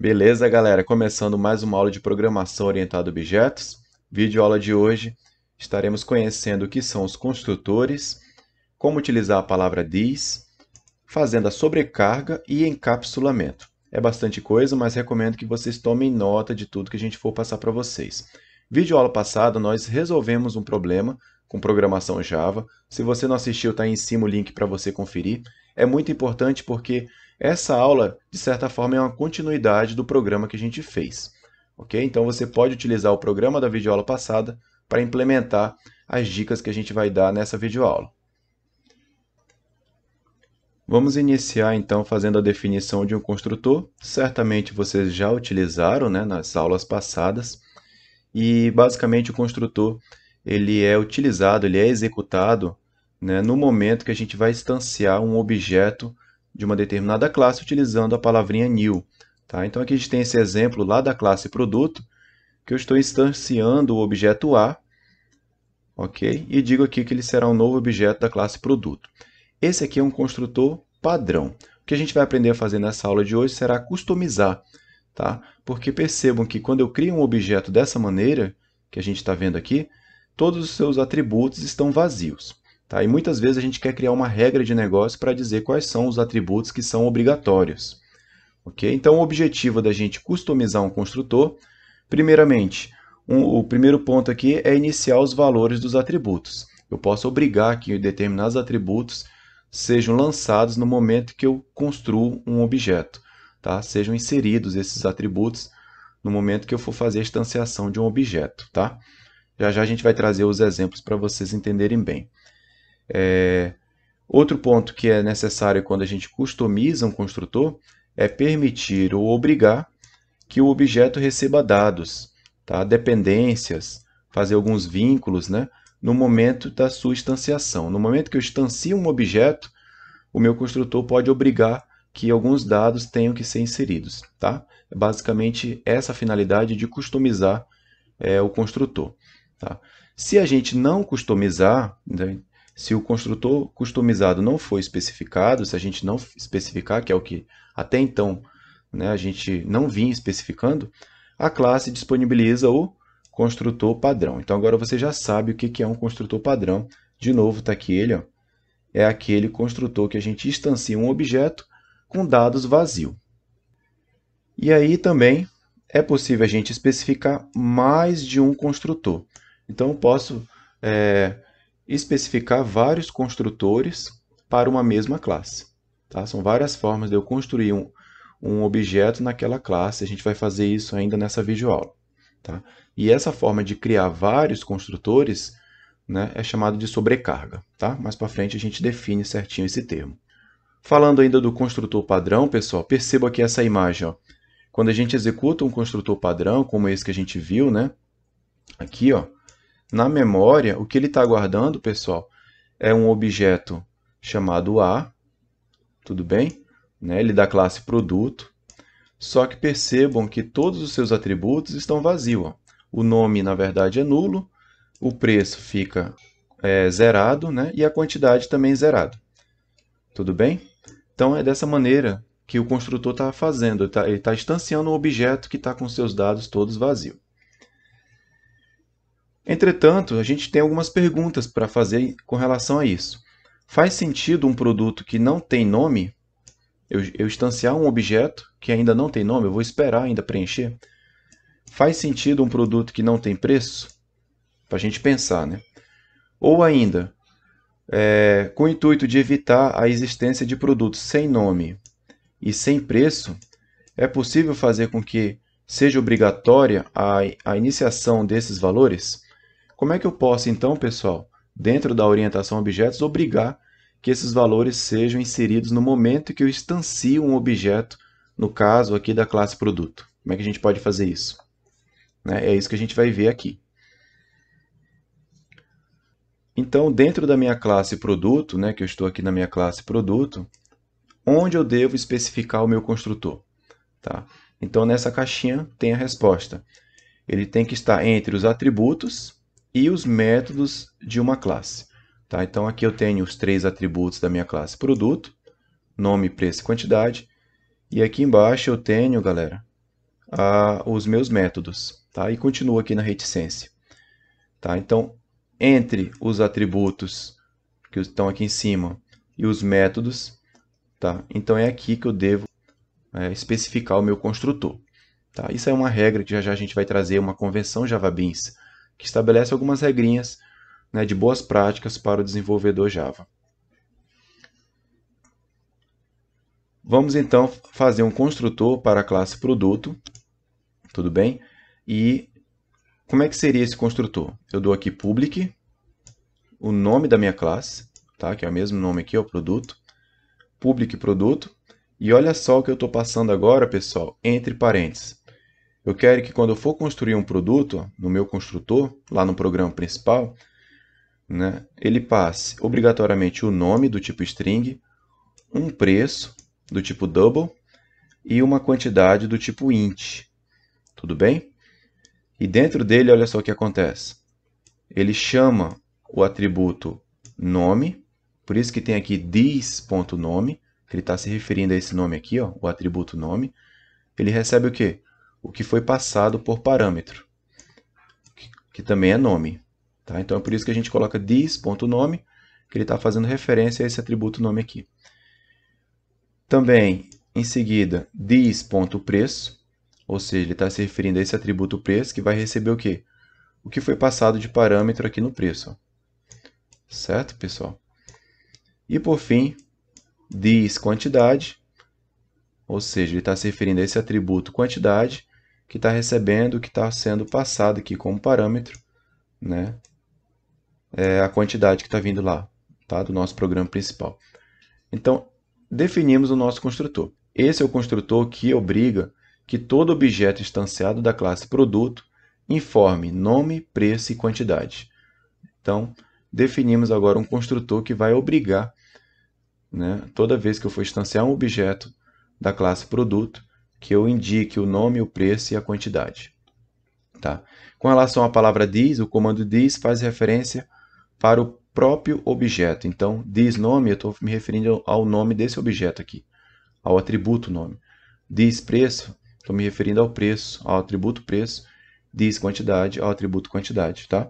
Beleza, galera? Começando mais uma aula de programação orientada a objetos. Vídeo aula de hoje, estaremos conhecendo o que são os construtores, como utilizar a palavra this, fazendo a sobrecarga e encapsulamento. É bastante coisa, mas recomendo que vocês tomem nota de tudo que a gente for passar para vocês. Vídeo aula passada, nós resolvemos um problema com programação Java. Se você não assistiu, está aí em cima o link para você conferir. É muito importante porque essa aula, de certa forma, é uma continuidade do programa que a gente fez. Ok? Então você pode utilizar o programa da videoaula passada para implementar as dicas que a gente vai dar nessa videoaula. Vamos iniciar então fazendo a definição de um construtor. Certamente vocês já utilizaram, né, nas aulas passadas. E basicamente o construtor ele é utilizado, ele é executado, né, no momento que a gente vai instanciar um objeto de uma determinada classe utilizando a palavrinha new. Tá? Então aqui a gente tem esse exemplo lá da classe produto, que eu estou instanciando o objeto A, ok? E digo aqui que ele será um novo objeto da classe produto. Esse aqui é um construtor padrão. O que a gente vai aprender a fazer nessa aula de hoje será customizar, tá? Porque percebam que quando eu crio um objeto dessa maneira, que a gente está vendo aqui, todos os seus atributos estão vazios. Tá? E muitas vezes a gente quer criar uma regra de negócio para dizer quais são os atributos que são obrigatórios. Okay? Então, o objetivo da gente customizar um construtor, primeiramente, o primeiro ponto aqui é iniciar os valores dos atributos. Eu posso obrigar que determinados atributos sejam lançados no momento que eu construo um objeto. Tá? Sejam inseridos esses atributos no momento que eu for fazer a instanciação de um objeto. Tá? Já já a gente vai trazer os exemplos para vocês entenderem bem. Outro ponto que é necessário quando a gente customiza um construtor é permitir ou obrigar que o objeto receba dados, tá? Dependências, fazer alguns vínculos, né? No momento da sua instanciação. No momento que eu instancio um objeto, o meu construtor pode obrigar que alguns dados tenham que ser inseridos. Tá? É basicamente essa a finalidade de customizar o construtor. Tá? Se a gente não customizar, né, se o construtor customizado não for especificado, se a gente não especificar, que é o que até então, né, a gente não vinha especificando, a classe disponibiliza o construtor padrão. Então agora você já sabe o que é um construtor padrão. De novo, está aqui ele, ó. É aquele construtor que a gente instancia um objeto com dados vazio. E aí também é possível a gente especificar mais de um construtor. Então eu posso especificar vários construtores para uma mesma classe. Tá? São várias formas de eu construir um objeto naquela classe. A gente vai fazer isso ainda nessa videoaula. Tá? E essa forma de criar vários construtores, né, é chamado de sobrecarga. Tá? Mais para frente a gente define certinho esse termo. Falando ainda do construtor padrão, pessoal, perceba aqui essa imagem. Ó. Quando a gente executa um construtor padrão, como esse que a gente viu, né, aqui, ó, na memória, o que ele está guardando, pessoal, é um objeto chamado A, tudo bem? Né? Ele é da classe produto. Só que percebam que todos os seus atributos estão vazios. Ó. O nome, na verdade, é nulo, o preço fica zerado, né? E a quantidade também zerado. Tudo bem? Então, é dessa maneira que o construtor está fazendo. Ele está instanciando um objeto que está com seus dados todos vazios. Entretanto, a gente tem algumas perguntas para fazer com relação a isso. Faz sentido um produto que não tem nome? Eu instanciar um objeto que ainda não tem nome, eu vou esperar ainda preencher. Faz sentido um produto que não tem preço? Para a gente pensar, né? Ou ainda, com o intuito de evitar a existência de produtos sem nome e sem preço, é possível fazer com que seja obrigatória a iniciação desses valores? Como é que eu posso, então, pessoal, dentro da orientação a objetos, obrigar que esses valores sejam inseridos no momento que eu instancio um objeto, no caso aqui da classe produto? Como é que a gente pode fazer isso? É isso que a gente vai ver aqui. Então, dentro da minha classe produto, né, que eu estou aqui na minha classe produto, onde eu devo especificar o meu construtor? Tá? Então, nessa caixinha tem a resposta. Ele tem que estar entre os atributos e os métodos de uma classe. Tá? Então, aqui eu tenho os 3 atributos da minha classe produto, nome, preço e quantidade. E aqui embaixo eu tenho, galera, os meus métodos, tá? E continuo aqui na reticência, tá? Então, entre os atributos que estão aqui em cima e os métodos, tá? Então é aqui que eu devo especificar o meu construtor, tá? Isso é uma regra que já a gente vai trazer, uma convenção JavaBeans, que estabelece algumas regrinhas, né, de boas práticas para o desenvolvedor Java. Vamos então fazer um construtor para a classe produto, tudo bem? E como é que seria esse construtor? Eu dou aqui public, o nome da minha classe, tá? Que é o mesmo nome aqui, o produto, public produto, e olha só o que eu estou passando agora, pessoal, entre parênteses. Eu quero que quando eu for construir um produto, no meu construtor, lá no programa principal, né, ele passe obrigatoriamente o nome do tipo string, um preço do tipo double e uma quantidade do tipo int. Tudo bem? E dentro dele, olha só o que acontece. Ele chama o atributo nome, por isso que tem aqui this.nome, que ele está se referindo a esse nome aqui, ó, o atributo nome. Ele recebe o quê? O que foi passado por parâmetro, que também é nome. Tá? Então é por isso que a gente coloca this.nome, que ele está fazendo referência a esse atributo nome aqui. Também, em seguida, this.preço, ou seja, ele está se referindo a esse atributo preço, que vai receber o quê? O que foi passado de parâmetro aqui no preço. Certo, pessoal? E por fim, this quantidade, ou seja, ele está se referindo a esse atributo quantidade, que está recebendo o que está sendo passado aqui como parâmetro, né? É a quantidade que está vindo lá, tá? Do nosso programa principal. Então, definimos o nosso construtor. Esse é o construtor que obriga que todo objeto instanciado da classe produto informe nome, preço e quantidade. Então, definimos agora um construtor que vai obrigar, né, toda vez que eu for instanciar um objeto da classe produto, que eu indique o nome, o preço e a quantidade. Tá? Com relação à palavra this, o comando this faz referência para o próprio objeto. Então, this nome, eu estou me referindo ao nome desse objeto aqui, ao atributo nome. This preço, estou me referindo ao preço, ao atributo preço. This quantidade, ao atributo quantidade. Tá?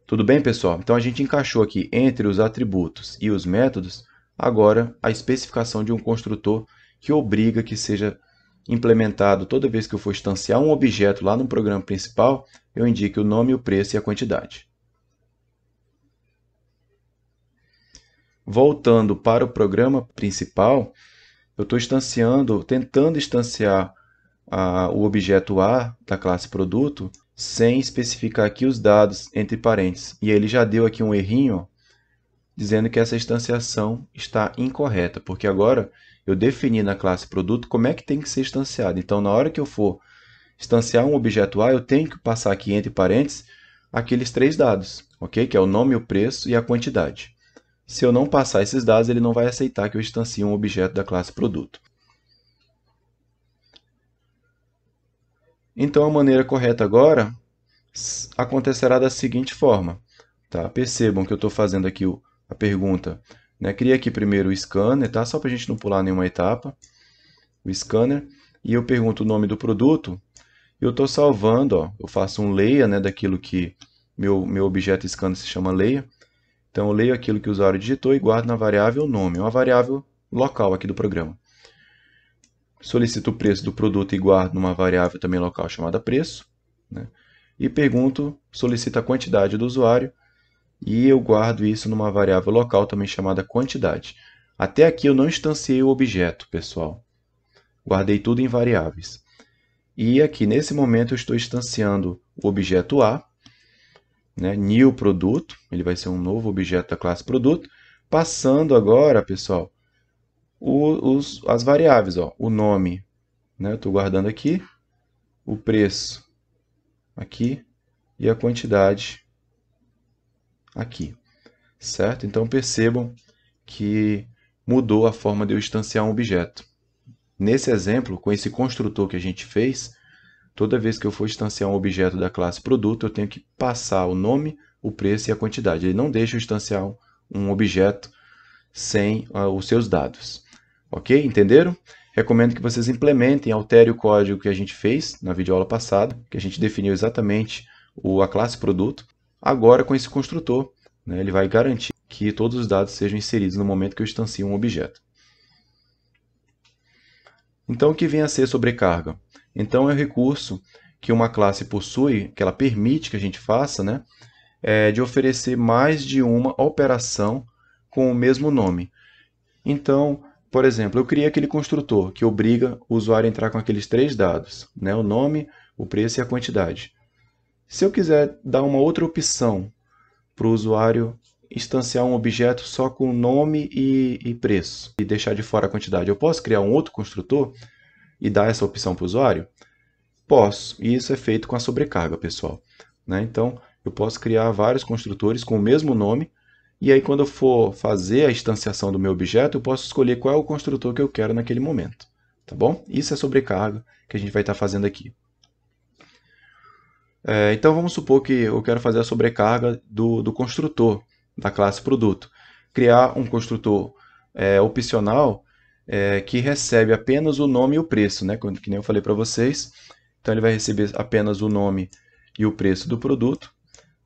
Tudo bem, pessoal? Então, a gente encaixou aqui entre os atributos e os métodos, agora a especificação de um construtor que obriga que seja implementado toda vez que eu for instanciar um objeto lá no programa principal, eu indique o nome, o preço e a quantidade. Voltando para o programa principal, eu estou tentando instanciar o objeto A da classe produto sem especificar aqui os dados entre parênteses. E ele já deu aqui um errinho, ó, dizendo que essa instanciação está incorreta, porque agora eu defini na classe produto como é que tem que ser instanciado. Então, na hora que eu for instanciar um objeto A, eu tenho que passar aqui entre parênteses aqueles três dados, ok? Que é o nome, o preço e a quantidade. Se eu não passar esses dados, ele não vai aceitar que eu instancie um objeto da classe produto. Então, a maneira correta agora acontecerá da seguinte forma. Tá? Percebam que eu estou fazendo aqui a pergunta. Né? Cria aqui primeiro o scanner, tá? Só para a gente não pular nenhuma etapa. O scanner. E eu pergunto o nome do produto. E eu estou salvando, ó, eu faço um leia, né, daquilo que meu objeto scanner se chama leia. Então, eu leio aquilo que o usuário digitou e guardo na variável nome, uma variável local aqui do programa. Solicito o preço do produto e guardo numa variável também local chamada preço. Né? E pergunto, solicito a quantidade do usuário e eu guardo isso numa variável local também chamada quantidade. Até aqui eu não instanciei o objeto, pessoal. Guardei tudo em variáveis. E aqui, nesse momento, eu estou instanciando o objeto A, né, new produto, ele vai ser um novo objeto da classe produto, passando agora, pessoal, as variáveis, ó, o nome, né, eu estou guardando aqui, o preço aqui e a quantidade aqui, certo? Então percebam que mudou a forma de eu instanciar um objeto. Nesse exemplo, com esse construtor que a gente fez, toda vez que eu for instanciar um objeto da classe produto, eu tenho que passar o nome, o preço e a quantidade. Ele não deixa eu instanciar um objeto sem os seus dados. Ok? Entenderam? Recomendo que vocês implementem, alterem o código que a gente fez na videoaula passada, que a gente definiu exatamente a classe produto. Agora com esse construtor, né, ele vai garantir que todos os dados sejam inseridos no momento que eu instancio um objeto. Então, o que vem a ser sobrecarga? Então, é o recurso que uma classe possui, que ela permite que a gente faça, né, de oferecer mais de uma operação com o mesmo nome. Então, por exemplo, eu criei aquele construtor que obriga o usuário a entrar com aqueles 3 dados, né, o nome, o preço e a quantidade. Se eu quiser dar uma outra opção para o usuário instanciar um objeto só com nome e preço e deixar de fora a quantidade, eu posso criar um outro construtor e dar essa opção para o usuário? Posso, e isso é feito com a sobrecarga, pessoal, né? Então, eu posso criar vários construtores com o mesmo nome, e aí quando eu for fazer a instanciação do meu objeto, eu posso escolher qual é o construtor que eu quero naquele momento, tá bom? Isso é sobrecarga que a gente vai estar fazendo aqui. Então, vamos supor que eu quero fazer a sobrecarga do construtor da classe produto. Criar um construtor opcional que recebe apenas o nome e o preço, né? Que nem eu falei para vocês. Então, ele vai receber apenas o nome e o preço do produto,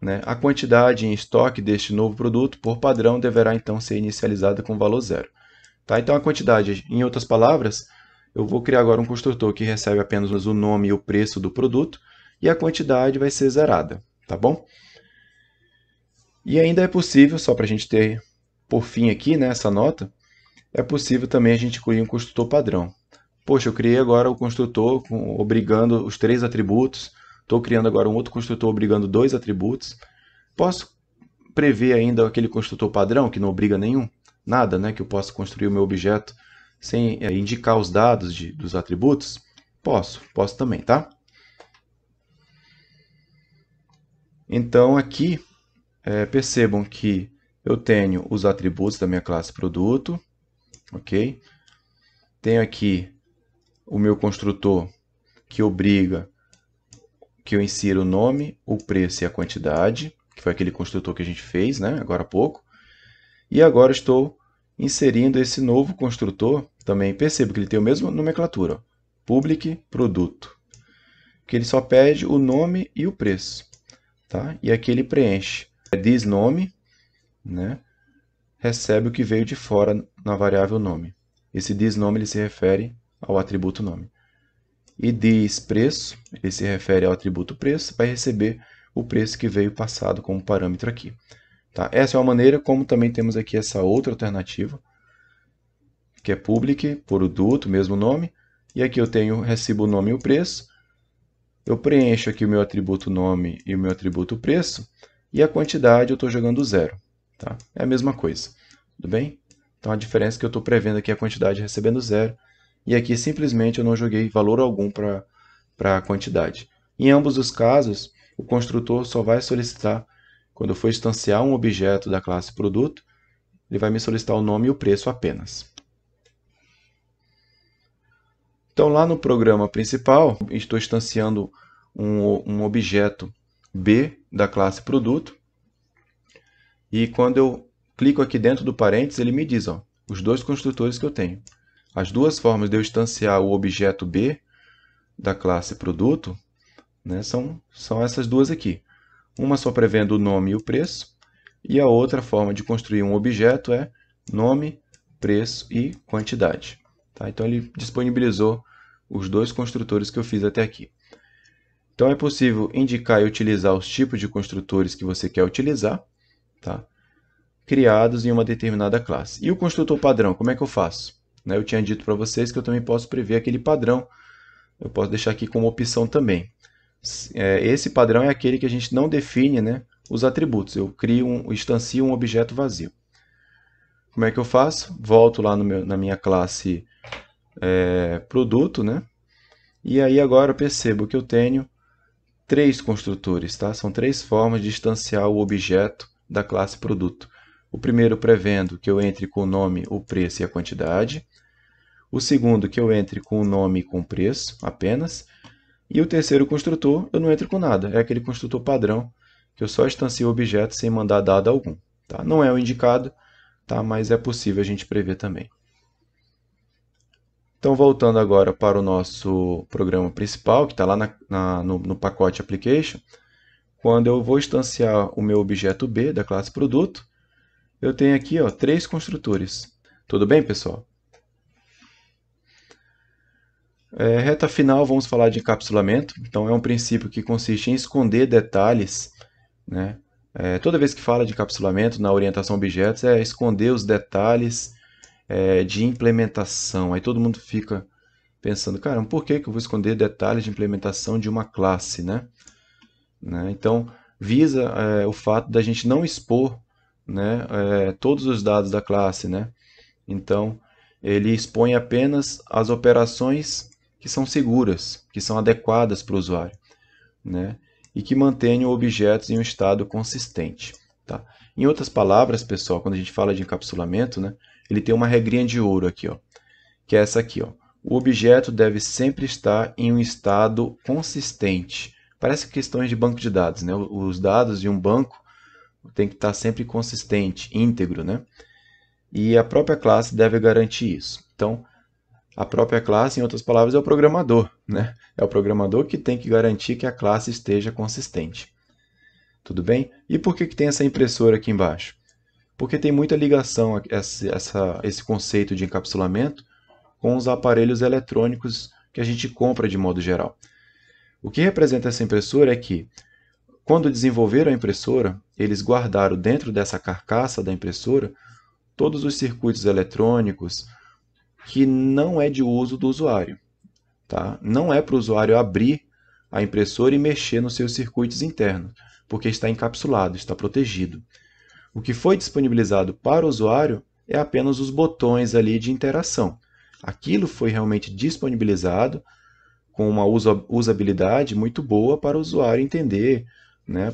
né? A quantidade em estoque deste novo produto, por padrão, deverá então ser inicializada com valor zero. Tá? Então, a quantidade, em outras palavras, eu vou criar agora um construtor que recebe apenas o nome e o preço do produto, e a quantidade vai ser zerada, tá bom? E ainda é possível, só para a gente ter por fim aqui, né, essa nota, é possível também a gente incluir um construtor padrão. Poxa, eu criei agora o construtor obrigando os 3 atributos, estou criando agora um outro construtor obrigando 2 atributos. Posso prever ainda aquele construtor padrão que não obriga nenhum? Nada, né? Que eu possa construir o meu objeto sem indicar os dados dos atributos? Posso também, tá? Então, aqui, percebam que eu tenho os atributos da minha classe produto, ok? Tenho aqui o meu construtor que obriga que eu insira o nome, o preço e a quantidade, que foi aquele construtor que a gente fez, né, agora há pouco. E agora estou inserindo esse novo construtor, também percebo que ele tem a mesma nomenclatura, public produto, que ele só pede o nome e o preço. Tá? E aqui ele preenche this nome, né? Recebe o que veio de fora na variável nome. Esse this nome ele se refere ao atributo nome. E this preço, ele se refere ao atributo preço, vai receber o preço que veio passado como parâmetro aqui. Tá? Essa é uma maneira, como também temos aqui essa outra alternativa, que é public, produto, mesmo nome, e aqui eu tenho recibo o nome e o preço. Eu preencho aqui o meu atributo nome e o meu atributo preço, e a quantidade eu estou jogando zero. Tá? É a mesma coisa, tudo bem? Então a diferença é que eu estou prevendo aqui a quantidade recebendo zero, e aqui simplesmente eu não joguei valor algum para a quantidade. Em ambos os casos, o construtor só vai solicitar, quando eu for instanciar um objeto da classe produto, ele vai me solicitar o nome e o preço apenas. Então, lá no programa principal, estou instanciando um objeto B da classe produto. E quando eu clico aqui dentro do parênteses, ele me diz os 2 construtores que eu tenho. As duas formas de eu instanciar o objeto B da classe produto, né, são essas duas aqui. Uma só prevendo o nome e o preço, e a outra forma de construir um objeto é nome, preço e quantidade. Tá? Então, ele disponibilizou os 2 construtores que eu fiz até aqui. Então, é possível indicar e utilizar os tipos de construtores que você quer utilizar, tá? Criados em uma determinada classe. E o construtor padrão, como é que eu faço? Eu tinha dito para vocês que eu também posso prever aquele padrão. Eu posso deixar aqui como opção também. Esse padrão é aquele que a gente não define, né, os atributos. Eu instancio um objeto vazio. Como é que eu faço? Volto lá na minha classe produto, né? E aí agora eu percebo que eu tenho 3 construtores, tá? São 3 formas de instanciar o objeto da classe produto. O primeiro prevendo que eu entre com o nome, o preço e a quantidade. O segundo que eu entre com o nome e com o preço apenas. E o terceiro construtor eu não entro com nada. É aquele construtor padrão que eu só instancio o objeto sem mandar dado algum. Tá? Não é o indicado, tá? Mas é possível a gente prever também. Então, voltando agora para o nosso programa principal, que está lá no pacote Application, quando eu vou instanciar o meu objeto B da classe produto, eu tenho aqui 3 construtores. Tudo bem, pessoal? Reta final, vamos falar de encapsulamento. Então, é um princípio que consiste em esconder detalhes, né? Toda vez que fala de encapsulamento na orientação a objetos, é esconder os detalhes de implementação. Aí todo mundo fica pensando, cara, por que eu vou esconder detalhes de implementação de uma classe, né? Então, visa o fato da gente não expor, né, todos os dados da classe, né? Então, ele expõe apenas as operações que são seguras, que são adequadas para o usuário, né? E que mantenham objetos em um estado consistente. Tá? Em outras palavras, pessoal, quando a gente fala de encapsulamento, né, ele tem uma regrinha de ouro aqui, que é essa aqui. O objeto deve sempre estar em um estado consistente. Parece questões de banco de dados, né? Os dados de um banco tem que estar sempre consistente, íntegro, né? E a própria classe deve garantir isso. Então, a própria classe, em outras palavras, é o programador, né? É o programador que tem que garantir que a classe esteja consistente. Tudo bem? E por que tem essa impressora aqui embaixo? Porque tem muita ligação esse conceito de encapsulamento com os aparelhos eletrônicos que a gente compra de modo geral. O que representa essa impressora é que, quando desenvolveram a impressora, eles guardaram dentro dessa carcaça da impressora todos os circuitos eletrônicos que não é de uso do usuário. Tá? Não é para o usuário abrir a impressora e mexer nos seus circuitos internos, porque está encapsulado, está protegido. O que foi disponibilizado para o usuário é apenas os botões ali de interação. Aquilo foi realmente disponibilizado com uma usabilidade muito boa para o usuário entender, né,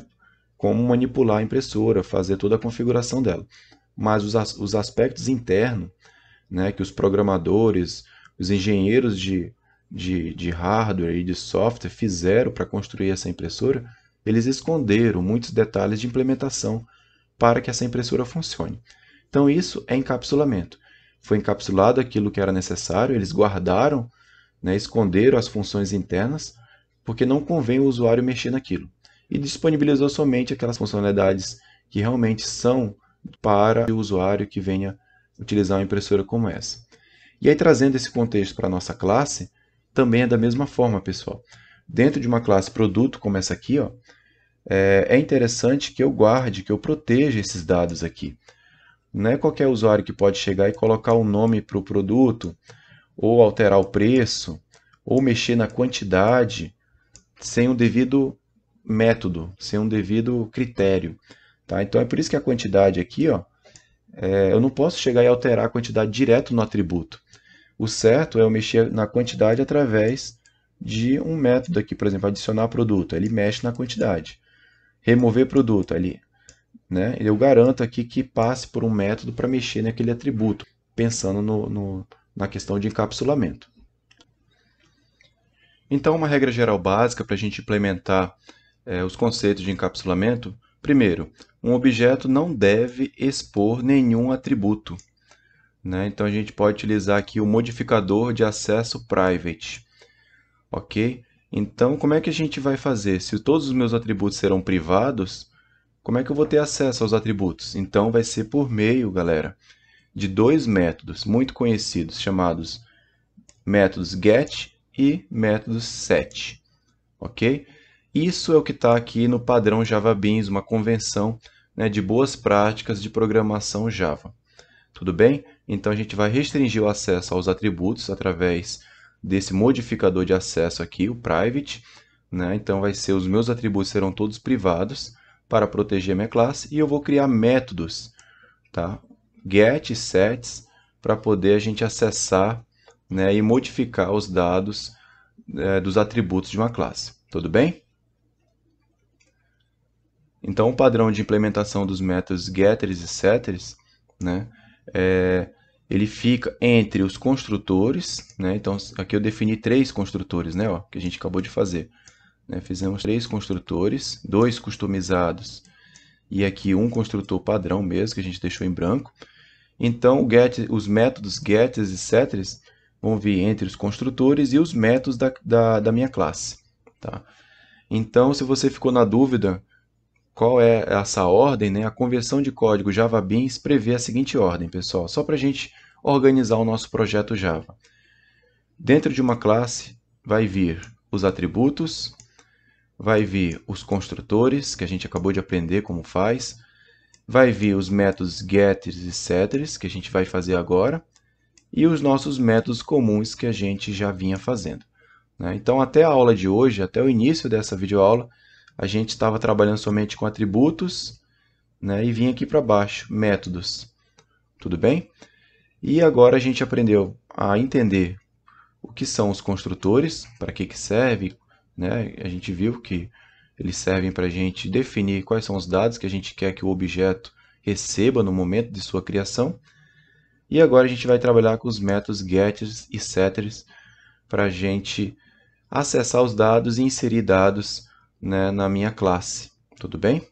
como manipular a impressora, fazer toda a configuração dela. Mas os aspectos internos, né, que os programadores, os engenheiros de hardware e de software fizeram para construir essa impressora, eles esconderam muitos detalhes de implementação para que essa impressora funcione. Então isso é encapsulamento. Foi encapsulado aquilo que era necessário, eles guardaram, né, esconderam as funções internas, porque não convém o usuário mexer naquilo. E disponibilizou somente aquelas funcionalidades que realmente são para o usuário que venha utilizar uma impressora como essa. E aí, trazendo esse contexto para a nossa classe, também é da mesma forma, pessoal. Dentro de uma classe produto como essa aqui, é interessante que eu guarde, que eu proteja esses dados aqui. Não é qualquer usuário que pode chegar e colocar um nome para o produto, ou alterar o preço, ou mexer na quantidade, sem o devido método, sem um devido critério. Tá? Então é por isso que a quantidade aqui, eu não posso chegar e alterar a quantidade direto no atributo. O certo é eu mexer na quantidade através de um método aqui, por exemplo, adicionar produto, ele mexe na quantidade. Remover produto, ali, né? Eu garanto aqui que passe por um método para mexer naquele atributo, pensando na questão de encapsulamento. Então, uma regra geral básica para a gente implementar os conceitos de encapsulamento. Primeiro, um objeto não deve expor nenhum atributo, né? Então, a gente pode utilizar aqui o modificador de acesso private. Ok? Então, como é que a gente vai fazer? Se todos os meus atributos serão privados, como é que eu vou ter acesso aos atributos? Então, vai ser por meio, galera, de dois métodos muito conhecidos, chamados métodos get e métodos set. Ok? Isso é o que está aqui no padrão JavaBeans, uma convenção, né, de boas práticas de programação Java. Tudo bem? Então, a gente vai restringir o acesso aos atributos através desse modificador de acesso aqui, o private. Né? Então, os meus atributos serão todos privados para proteger a minha classe. E eu vou criar métodos, tá? Get e sets, para poder a gente acessar, né, e modificar os dados dos atributos de uma classe. Tudo bem? Então, o padrão de implementação dos métodos getters e setters, né, ele fica entre os construtores, né? Então, aqui eu defini 3 construtores, né, que a gente acabou de fazer. Né? Fizemos 3 construtores, 2 customizados e aqui um construtor padrão mesmo, que a gente deixou em branco. Então, os métodos getters e setters vão vir entre os construtores e os métodos da minha classe. Tá? Então, se você ficou na dúvida qual é essa ordem, né? A conversão de código Java Beans prevê a seguinte ordem, pessoal, só para a gente organizar o nosso projeto Java. Dentro de uma classe vai vir os atributos, vai vir os construtores, que a gente acabou de aprender como faz, vai vir os métodos getters e setters, que a gente vai fazer agora, e os nossos métodos comuns que a gente já vinha fazendo. Então, até a aula de hoje, até o início dessa videoaula, a gente estava trabalhando somente com atributos, né, e vinha aqui para baixo, métodos. Tudo bem? E agora a gente aprendeu a entender o que são os construtores, para que serve, né? A gente viu que eles servem para a gente definir quais são os dados que a gente quer que o objeto receba no momento de sua criação. E agora a gente vai trabalhar com os métodos getters e setters para a gente acessar os dados e inserir dados, né, na minha classe. Tudo bem?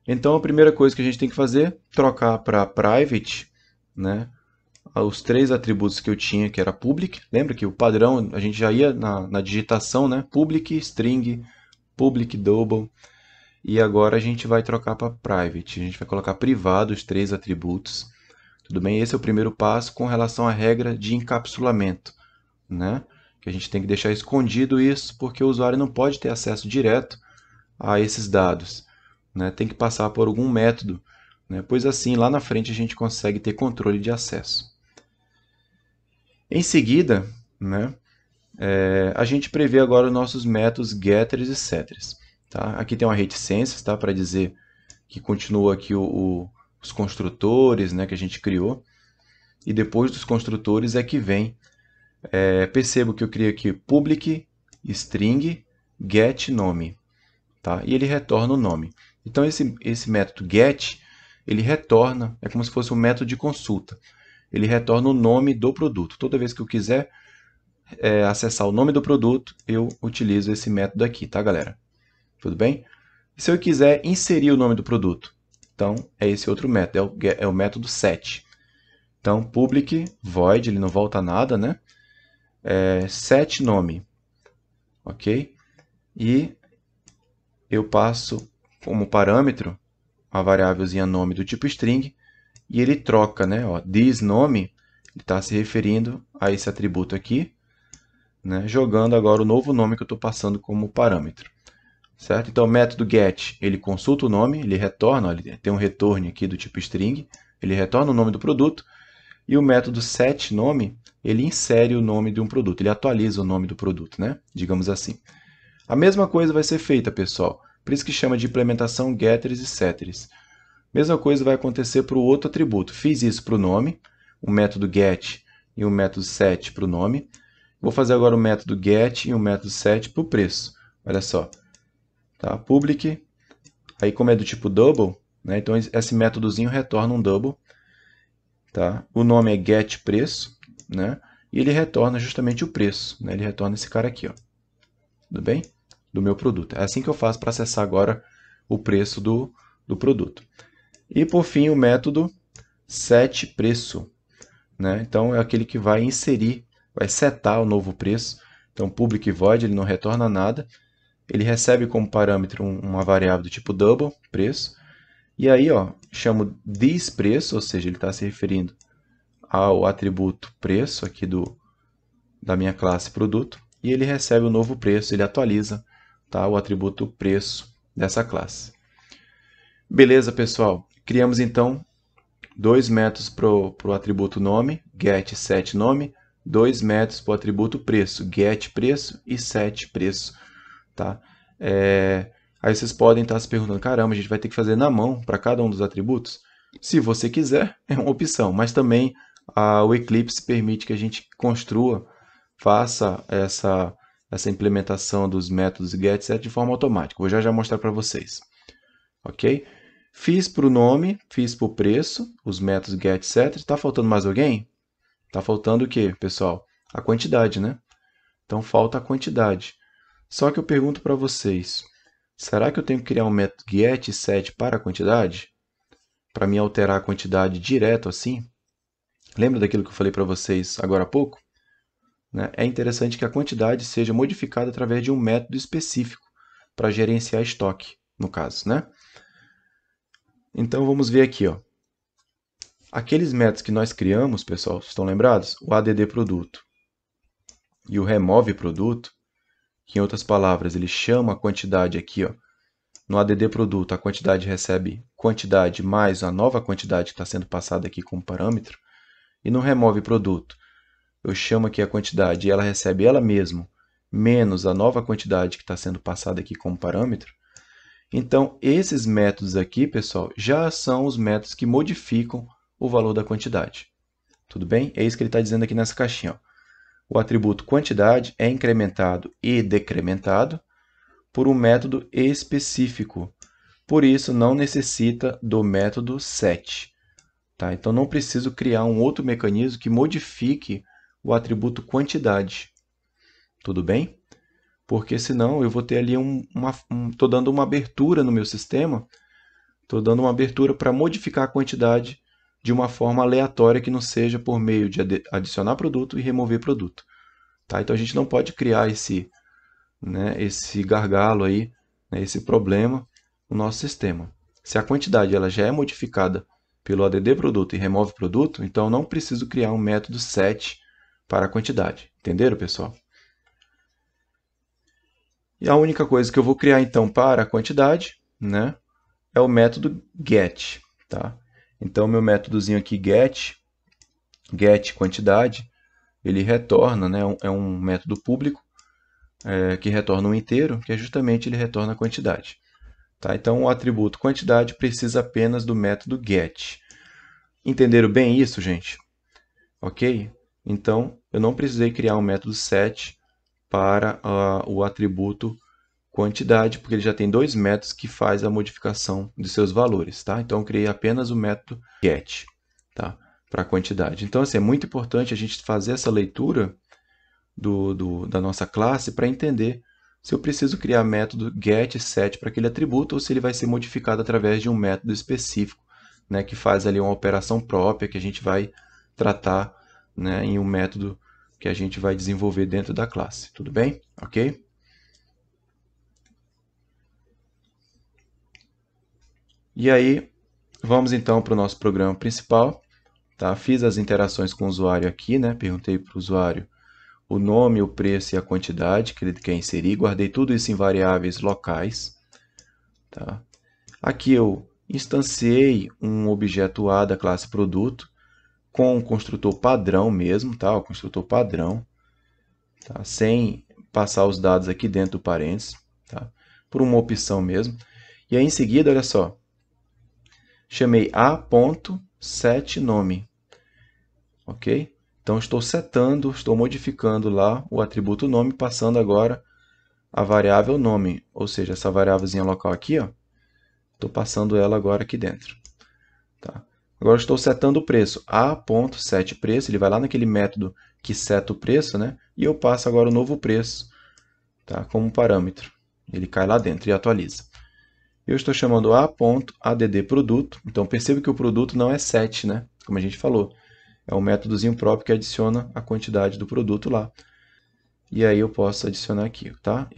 Então, a primeira coisa que a gente tem que fazer é trocar para private, né, os três atributos que eu tinha, que era public. Lembra que o padrão, a gente já ia na digitação, né? Public, string, public, double. E agora a gente vai trocar para private. A gente vai colocar privado os três atributos. Tudo bem? Esse é o primeiro passo com relação à regra de encapsulamento, né? Que a gente tem que deixar escondido isso, porque o usuário não pode ter acesso direto a esses dados, né? Tem que passar por algum método, né? Pois assim, lá na frente, a gente consegue ter controle de acesso. Em seguida, né, a gente prevê agora os nossos métodos getters e setters. Tá? Aqui tem uma reticência, tá, para dizer que continua aqui os construtores, né, que a gente criou. E depois dos construtores é que vem, percebo que eu criei aqui public, string, get nome. Tá? E ele retorna o nome. Então esse método get, ele retorna, é como se fosse um método de consulta. Ele retorna o nome do produto. Toda vez que eu quiser acessar o nome do produto, eu utilizo esse método aqui, tá, galera? Tudo bem? E se eu quiser inserir o nome do produto, então é esse outro método, é o método set. Então, public void, ele não volta nada, né? Set nome, ok? E eu passo como parâmetro a variávelzinha nome do tipo string, e ele troca, né? Ó, this nome, ele está se referindo a esse atributo aqui, né? Jogando agora o novo nome que eu estou passando como parâmetro. Certo? Então, o método get, ele consulta o nome, ele retorna, ó, ele tem um return aqui do tipo string, ele retorna o nome do produto, e o método set nome, ele insere o nome de um produto, ele atualiza o nome do produto, né? Digamos assim. A mesma coisa vai ser feita, pessoal. Por isso que chama de implementação getters e setters. Mesma coisa vai acontecer para o outro atributo. Fiz isso para o nome, o método get e o método set para o nome. Vou fazer agora o método get e o método set para o preço. Olha só. Tá? Public, aí como é do tipo double, né? Então esse métodozinho retorna um double. Tá? O nome é getPreço, né? E ele retorna justamente o preço. Né? Ele retorna esse cara aqui. Ó. Tudo bem? Do meu produto. É assim que eu faço para acessar agora o preço do produto. E por fim o método setPreço. Né? Então é aquele que vai inserir, vai setar o novo preço. Então public void, ele não retorna nada. Ele recebe como parâmetro uma variável do tipo double, preço. E aí, ó, chamo this preço, ou seja, ele está se referindo ao atributo preço aqui da minha classe produto. E ele recebe o novo preço, ele atualiza, tá, o atributo preço dessa classe. Beleza, pessoal? Criamos então dois métodos para o atributo nome, get e set nome, dois métodos para o atributo preço, get preço e set preço. Tá? Aí vocês podem estar se perguntando, caramba, a gente vai ter que fazer na mão para cada um dos atributos? Se você quiser, é uma opção, mas também o Eclipse permite que a gente construa, faça essa implementação dos métodos get set de forma automática. Vou já mostrar para vocês. Ok? Fiz para o nome, fiz para o preço, os métodos get set. Está faltando mais alguém? Está faltando o quê, pessoal? A quantidade, né? Então falta a quantidade. Só que eu pergunto para vocês, será que eu tenho que criar um método get e set para a quantidade? para mim alterar a quantidade direto assim, lembra daquilo que eu falei para vocês agora há pouco? Né? É interessante que a quantidade seja modificada através de um método específico para gerenciar estoque, no caso, né? Então vamos ver aqui, ó. Aqueles métodos que nós criamos, pessoal, estão lembrados? O add produto e o remove produto, que em outras palavras, ele chama a quantidade aqui, ó. No add produto, a quantidade recebe quantidade mais a nova quantidade que está sendo passada aqui como parâmetro. E no remove produto, eu chamo aqui a quantidade e ela recebe ela mesma, menos a nova quantidade que está sendo passada aqui como parâmetro. Então, esses métodos aqui, pessoal, já são os métodos que modificam o valor da quantidade. Tudo bem? É isso que ele está dizendo aqui nessa caixinha. Ó. O atributo quantidade é incrementado e decrementado por um método específico. Por isso, não necessita do método set. Tá? Então, não preciso criar um outro mecanismo que modifique o atributo quantidade. Tudo bem? Porque senão eu vou ter ali estou dando uma abertura no meu sistema, estou dando uma abertura para modificar a quantidade de uma forma aleatória que não seja por meio de adicionar produto e remover produto. Tá? Então a gente não pode criar esse gargalo aí, né, esse problema no nosso sistema. Se a quantidade ela já é modificada pelo add produto e remove produto, então eu não preciso criar um método set para a quantidade. Entenderam, pessoal? E a única coisa que eu vou criar então para a quantidade, né, é o método get. Tá? Então, meu métodozinho aqui get quantidade, ele retorna, né, é um método público que retorna um inteiro, que é justamente ele retorna a quantidade. Tá? Então, o atributo quantidade precisa apenas do método get. Entenderam bem isso, gente? Ok? Então, eu não precisei criar um método set para o atributo quantidade, porque ele já tem dois métodos que faz a modificação de seus valores. Tá? Então, eu criei apenas o método get, tá? Para a quantidade. Então, assim, é muito importante a gente fazer essa leitura da nossa classe para entender se eu preciso criar método get set para aquele atributo ou se ele vai ser modificado através de um método específico, né, que faz ali uma operação própria que a gente vai tratar, né, em um método que a gente vai desenvolver dentro da classe. Tudo bem? Ok? E aí, vamos então para o nosso programa principal. Tá? Fiz as interações com o usuário aqui, né? Perguntei para o usuário o nome, o preço e a quantidade que ele quer inserir. Guardei tudo isso em variáveis locais. Tá? Aqui eu instanciei um objeto A da classe produto com um construtor padrão mesmo, tá? O construtor padrão, tá? Sem passar os dados aqui dentro do parênteses, tá? Por uma opção mesmo. E aí em seguida, olha só, chamei a.setNome, ok? Então estou setando, estou modificando lá o atributo nome, passando agora a variável nome, ou seja, essa variávelzinha local aqui, ó, estou passando ela agora aqui dentro. Tá? Agora estou setando o preço, a.setPreço, ele vai lá naquele método que seta o preço, né? E eu passo agora o novo preço, tá? Como parâmetro. Ele cai lá dentro e atualiza. Eu estou chamando a.addProduto, então perceba que o produto não é set, né? Como a gente falou. É um métodozinho próprio que adiciona a quantidade do produto lá. E aí eu posso adicionar aqui, tá?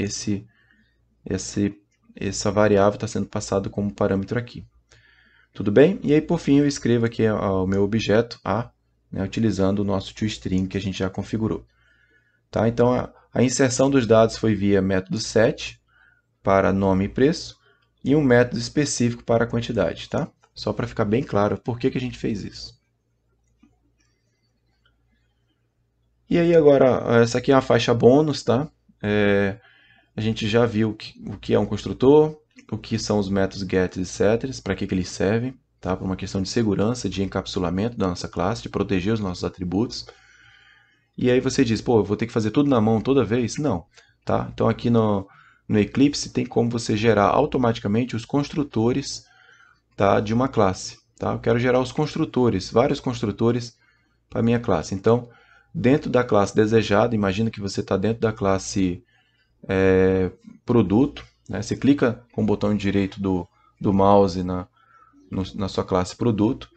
Essa variável está sendo passada como parâmetro aqui. Tudo bem? E aí, por fim, eu escrevo aqui o meu objeto A, né, utilizando o nosso toString que a gente já configurou. Tá? Então, a inserção dos dados foi via método set para nome e preço e um método específico para a quantidade. Tá? Só para ficar bem claro por que a gente fez isso. E aí, agora, essa aqui é uma faixa bônus. Tá? A gente já viu o que é um construtor, o que são os métodos get e setters, para que eles servem, tá? Para uma questão de segurança, de encapsulamento da nossa classe, de proteger os nossos atributos. E aí você diz, pô, eu vou ter que fazer tudo na mão toda vez? Não. Tá? Então aqui no Eclipse tem como você gerar automaticamente os construtores, tá, de uma classe. Tá? Eu quero gerar os construtores, vários construtores para a minha classe. Então, dentro da classe desejada, imagina que você está dentro da classe produto, né? Você clica com o botão direito do mouse na sua classe produto.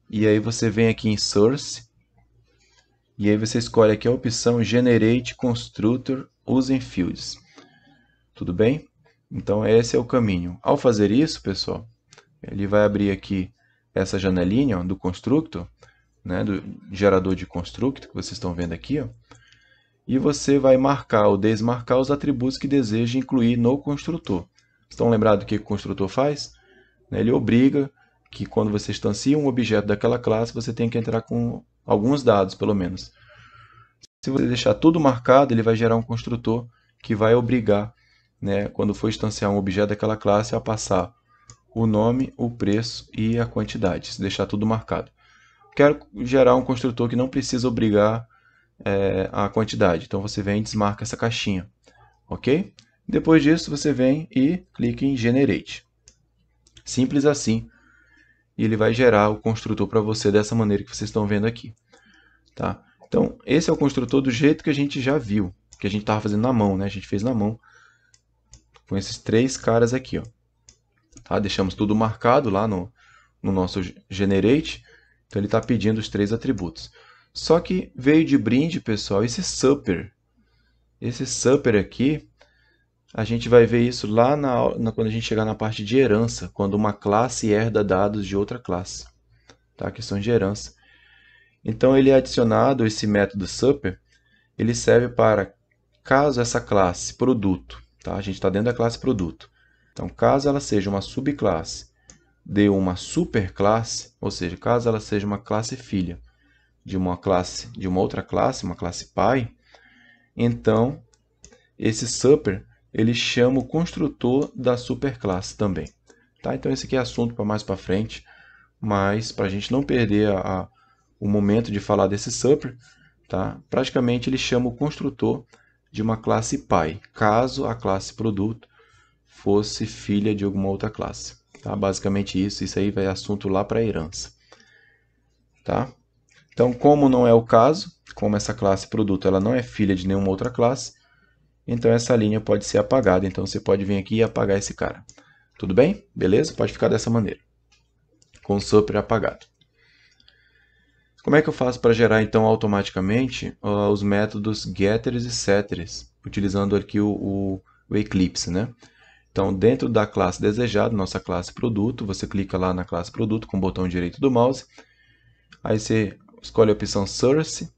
E aí você vem aqui em Source. E aí você escolhe aqui a opção Generate Constructor Using Fields. Tudo bem? Então esse é o caminho. Ao fazer isso, pessoal, ele vai abrir aqui essa janelinha ó, do constructor, né, do gerador de constructor que vocês estão vendo aqui, ó, e você vai marcar ou desmarcar os atributos que deseja incluir no construtor. Estão lembrados do que o construtor faz? Ele obriga que quando você instancia um objeto daquela classe, você tem que entrar com alguns dados, pelo menos. Se você deixar tudo marcado, ele vai gerar um construtor que vai obrigar, né, quando for instanciar um objeto daquela classe, a passar o nome, o preço e a quantidade, se deixar tudo marcado. Quero gerar um construtor que não precisa obrigar a quantidade, então você vem e desmarca essa caixinha, ok? Depois disso, você vem e clica em Generate. Simples assim, e ele vai gerar o construtor para você dessa maneira que vocês estão vendo aqui. Tá? Então, esse é o construtor do jeito que a gente já viu, que a gente estava fazendo na mão, né? A gente fez na mão com esses três caras aqui, ó. Tá? Deixamos tudo marcado lá no nosso Generate, então ele está pedindo os três atributos. Só que veio de brinde, pessoal, esse Super. Esse Super aqui, a gente vai ver isso lá quando a gente chegar na parte de herança, quando uma classe herda dados de outra classe. Tá? Questão de herança. Então, ele é adicionado, esse método Super, ele serve para, caso essa classe produto, tá? A gente está dentro da classe produto. Então, caso ela seja uma subclasse de uma superclasse, ou seja, caso ela seja uma classe filha de uma outra classe, uma classe pai, então esse super ele chama o construtor da superclasse também. Tá? Então esse aqui é assunto para mais para frente, mas para a gente não perder o momento de falar desse super, tá? Praticamente ele chama o construtor de uma classe pai, caso a classe produto fosse filha de alguma outra classe. Tá? Basicamente isso aí vai assunto lá para a herança. Tá? Então, como não é o caso, como essa classe produto ela não é filha de nenhuma outra classe, então essa linha pode ser apagada. Então você pode vir aqui e apagar esse cara. Tudo bem? Beleza? Pode ficar dessa maneira, com o super apagado. Como é que eu faço para gerar então automaticamente os métodos getters e setters, utilizando aqui o Eclipse, né? Então, dentro da classe desejada, nossa classe produto, você clica lá na classe produto com o botão direito do mouse, aí você escolhe a opção Source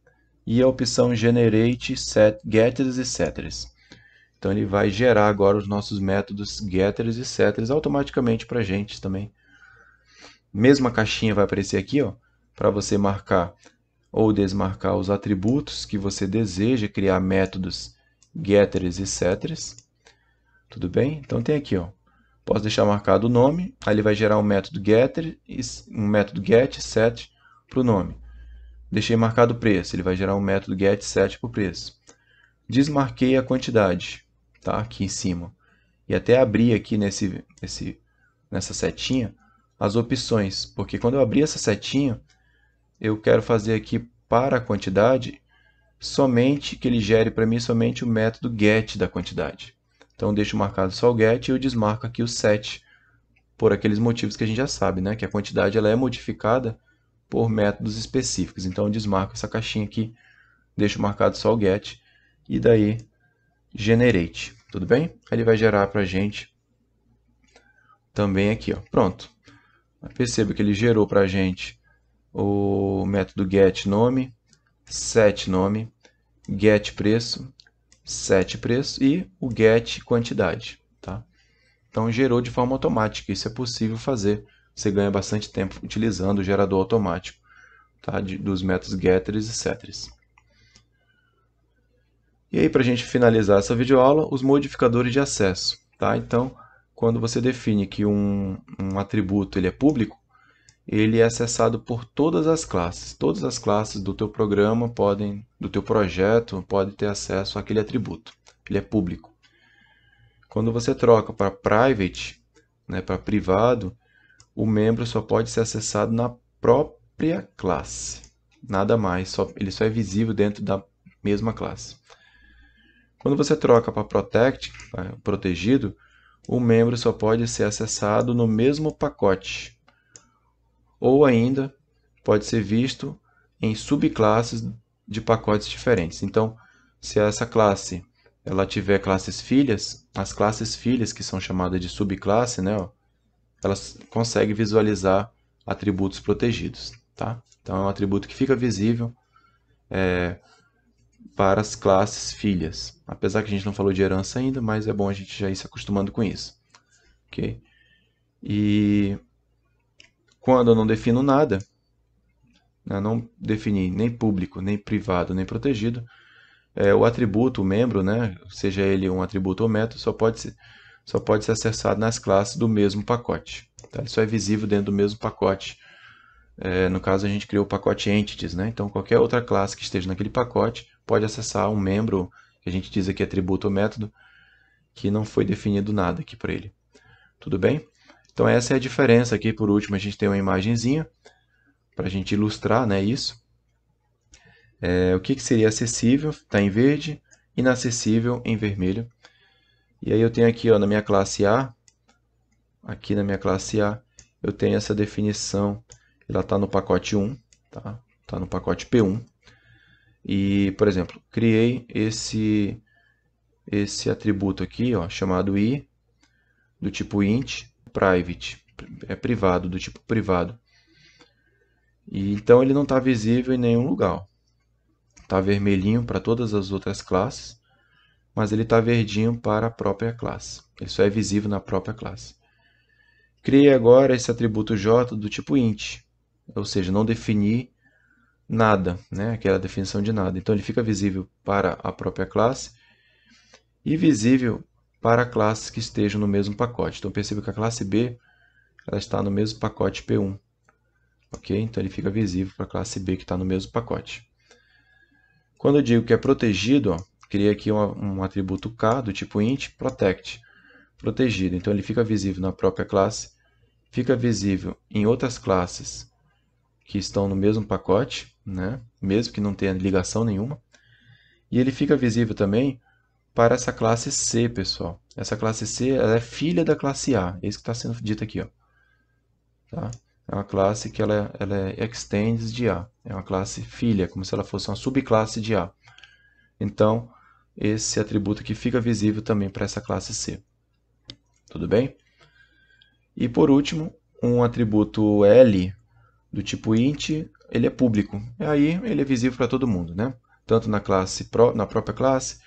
e a opção Generate Getters e Setters. Então ele vai gerar agora os nossos métodos Getters e Setters automaticamente para a gente também. Mesma caixinha vai aparecer aqui, ó, para você marcar ou desmarcar os atributos que você deseja criar métodos Getters e Setters. Tudo bem? Então tem aqui, ó. Posso deixar marcado o nome, aí ele vai gerar um método getter e um método get set para o nome. Deixei marcado o preço, ele vai gerar um método get set para o preço. Desmarquei a quantidade, tá? Aqui em cima. E até abri aqui nessa setinha as opções, porque quando eu abrir essa setinha, eu quero fazer aqui para a quantidade somente que ele gere para mim somente o método get da quantidade. Então, eu deixo marcado só o get e eu desmarco aqui o set, por aqueles motivos que a gente já sabe, né? Que a quantidade ela é modificada por métodos específicos. Então, eu desmarco essa caixinha aqui, deixo marcado só o get, e daí generate. Tudo bem? Aí ele vai gerar para a gente também aqui, ó. Pronto. Perceba que ele gerou para a gente o método get nome, set nome, get preço, set preço e o get quantidade. Tá? Então gerou de forma automática, isso é possível fazer. Você ganha bastante tempo utilizando o gerador automático, tá? Dos métodos getters e setters. E aí, para a gente finalizar essa videoaula, os modificadores de acesso. Tá? Então, quando você define que um atributo ele é público, ele é acessado por todas as classes. Todas as classes do teu programa do teu projeto, podem ter acesso àquele atributo. Ele é público. Quando você troca para private, né, para privado, o membro só pode ser acessado na própria classe. Nada mais, ele só é visível dentro da mesma classe. Quando você troca para protect, protegido, o membro só pode ser acessado no mesmo pacote. ou ainda pode ser visto em subclasses de pacotes diferentes. Então, se essa classe ela tiver classes filhas, as classes filhas, que são chamadas de subclasse, né, ó, elas conseguem visualizar atributos protegidos. Tá? Então, é um atributo que fica visível para as classes filhas. Apesar que a gente não falou de herança ainda, mas é bom a gente já ir se acostumando com isso. Okay? E quando eu não defino nada, né, não defini nem público, nem privado, nem protegido, o atributo, o membro, né, seja ele um atributo ou método, só pode ser acessado nas classes do mesmo pacote. Tá? Ele só é visível dentro do mesmo pacote. No caso, a gente criou o pacote entities, né? Então, qualquer outra classe que esteja naquele pacote pode acessar um membro, que a gente diz aqui atributo ou método, que não foi definido nada aqui para ele. Tudo bem? Então, essa é a diferença aqui. Por último, a gente tem uma imagenzinha para a gente ilustrar, né, isso. O que seria acessível? Está em verde, inacessível em vermelho. E aí eu tenho aqui, ó, na minha classe A, aqui na minha classe A, eu tenho essa definição, ela está no pacote 1, tá? Está no pacote P1. E, por exemplo, criei esse atributo aqui, ó, chamado I, do tipo int, private, é privado, do tipo privado. E, então ele não está visível em nenhum lugar. Está vermelhinho para todas as outras classes, mas ele está verdinho para a própria classe. Ele só é visível na própria classe. Criei agora esse atributo j do tipo int, ou seja, não defini nada, né? Aquela definição de nada. Então ele fica visível para a própria classe e visível para classes que estejam no mesmo pacote. Então perceba que a classe B ela está no mesmo pacote P1. Ok? Então ele fica visível para a classe B que está no mesmo pacote. Quando eu digo que é protegido, ó, criei aqui um atributo K do tipo int protect, protegido. Então ele fica visível na própria classe, fica visível em outras classes que estão no mesmo pacote, né? Mesmo que não tenha ligação nenhuma. E ele fica visível também para essa classe C, pessoal. Essa classe C ela é filha da classe A. É isso que está sendo dito aqui. Ó. Tá? É uma classe que ela é extends de A. É uma classe filha, como se ela fosse uma subclasse de A. Então, esse atributo aqui fica visível também para essa classe C. Tudo bem? E por último, um atributo L do tipo int, ele é público. E aí ele é visível para todo mundo, né? Tanto na própria classe,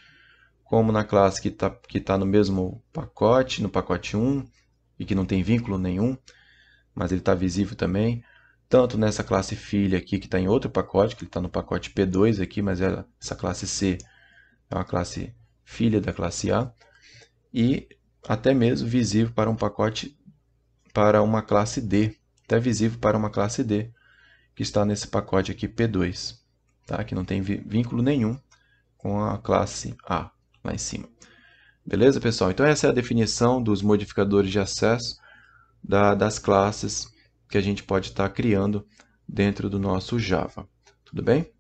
como na classe que tá no mesmo pacote, no pacote 1, e que não tem vínculo nenhum, mas ele está visível também. Tanto nessa classe filha aqui, que está em outro pacote, que está no pacote P2 aqui, mas essa classe C é uma classe filha da classe A. E até mesmo visível para um pacote, para uma classe D. Até visível para uma classe D, que está nesse pacote aqui P2, tá? Que não tem vínculo nenhum com a classe A, lá em cima. Beleza, pessoal? Então essa é a definição dos modificadores de acesso das classes que a gente pode estar criando dentro do nosso Java. Tudo bem?